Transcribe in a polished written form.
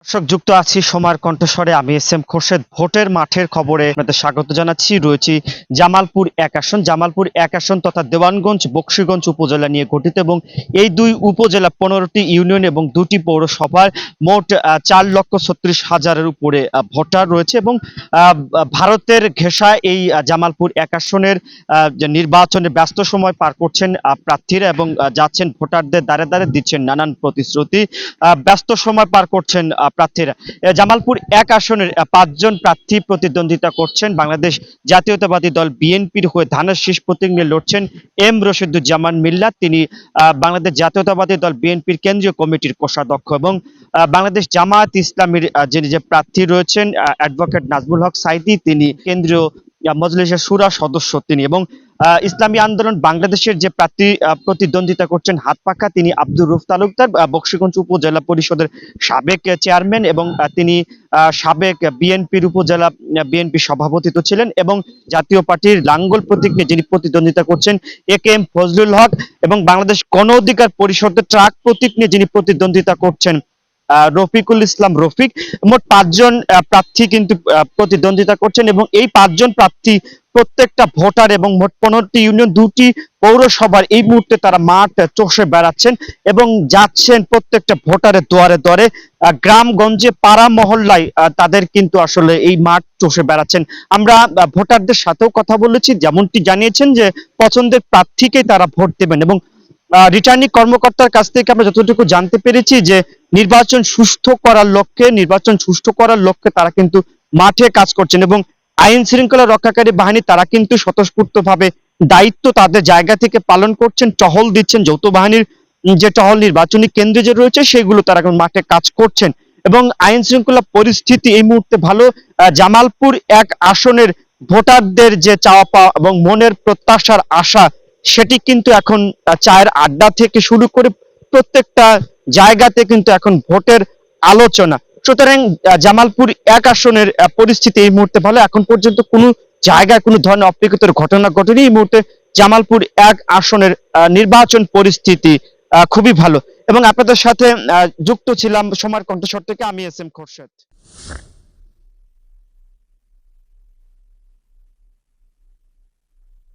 দর্শক যুক্ত আছি সময়ের কণ্ঠস্বরে আমি এস এম খোরশেদ। ভোটের মাঠের খবরে আপনাদের স্বাগত জানাচ্ছি। রয়েছি জামালপুর এক আসন তথা দেওয়ানগঞ্জ বকশীগঞ্জ উপজেলা নিয়ে গঠিত এবং এই দুই উপজেলা 15টি ইউনিয়ন এবং দুটি পৌরসভার মোট 4,36,000-এর উপরে ভোটার রয়েছে এবং ভারতের ঘেঁষা এই জামালপুর এক আসনের যে নির্বাচনে ব্যস্ত সময় পার করছেন প্রার্থীরা এবং যাচ্ছেন ভোটারদের দ্বারে দ্বারে দিচ্ছেন নানান প্রতিশ্রুতি। ব্যস্ত সময় পার করছেন প্রার্থীরা। জামালপুর এক আসনের 5 জন প্রার্থী প্রতিদ্বন্দ্বিতা করছেন। বাংলাদেশ জাতীয়তাবাদী দল বিএনপির হয়ে ধানের শীষ প্রতীক নিয়ে লড়ছেন এম রশিদুজ্জামান মিল্লাত। তিনি বাংলাদেশ জাতীয়তাবাদী দল বিএনপির কেন্দ্রীয় কমিটির কোষাধ্যক্ষ এবং বাংলাদেশ জামায়াত ইসলামীর যিনি যে প্রার্থী রয়েছেন অ্যাডভোকেট নাজমুল হক সাঈদী, তিনি কেন্দ্রীয় মজলিসের শুরা সদস্য তিনি এবং ইসলামী আন্দোলন বাংলাদেশের যে প্রার্থী প্রতিদ্বন্দ্বিতা করছেন হাতপাখা, তিনি আব্দুর রউফ তালুকদার, বকশীগঞ্জ উপজেলা পরিষদের সাবেক চেয়ারম্যান এবং তিনি সাবেক বিএনপির উপজেলা বিএনপি সভাপতি তো ছিলেন এবং জাতীয় পার্টির লাঙ্গল প্রতীক নিয়ে যিনি প্রতিদ্বন্দ্বিতা করছেন এ কে এম ফজলুল হক এবং বাংলাদেশ গণ অধিকার পরিষদের ট্রাক প্রতীক নিয়ে যিনি প্রতিদ্বন্দ্বিতা করছেন রফিকুল ইসলাম রফিক। মোট 5 জন প্রার্থী কিন্তু প্রতিদ্বন্দ্বিতা করছেন এবং এই 5 জন প্রার্থী প্রত্যেকটা ভোটার এবং মোট 15টি ইউনিয়ন, 2টি পৌরসভার এই মুহূর্তে তারা মাঠ চষে বেড়াচ্ছেন এবং যাচ্ছেন প্রত্যেকটা ভোটারের দুয়ারে দুয়ারে, গ্রামগঞ্জে পাড়া মহল্লায় তাদের কিন্তু আসলে এই মাঠ চষে বেড়াচ্ছেন। আমরা ভোটারদের সাথেও কথা বলেছি, যেমনটি জানিয়েছেন যে পছন্দের প্রার্থীকে তারা ভোট দেবেন এবং রিটার্নিং কর্মকর্তার কাছ থেকে আমরা যতটুকু জানতে পেরেছি যে নির্বাচন সুষ্ঠু করার লক্ষ্যে তারা কিন্তু মাঠে কাজ করছেন এবং আইন শৃঙ্খলা রক্ষাকারী বাহিনী তারা কিন্তু স্বতঃস্ফূর্তভাবে দায়িত্ব তাদের জায়গা থেকে পালন করছেন, টহল দিচ্ছেন। যৌথ বাহিনীর যে টহল নির্বাচনী কেন্দ্রে যে রয়েছে সেগুলো তারা এখন মাঠে কাজ করছেন এবং আইন শৃঙ্খলা পরিস্থিতি এই মুহূর্তে ভালো। জামালপুর এক আসনের ভোটারদের যে চাওয়া পাওয়া এবং মনের প্রত্যাশার আশা, সেটি কিন্তু এখন চায়ের আড্ডা থেকে শুরু করে প্রত্যেকটা জায়গাতে কিন্তু এখন ভোটের আলোচনা। সুতরাং জামালপুর এক আসনের পরিস্থিতি এই মুহূর্তে ভালো। এখন পর্যন্ত কোনো জায়গায় কোনো ধরনের অপ্রীতিকর ঘটনা ঘটেনি। এই মুহূর্তে জামালপুর এক আসনের নির্বাচন পরিস্থিতি খুবই ভালো এবং আপনাদের সাথে যুক্ত ছিলাম সময়ের কণ্ঠস্বর থেকে আমি এস এম খোরশেদ।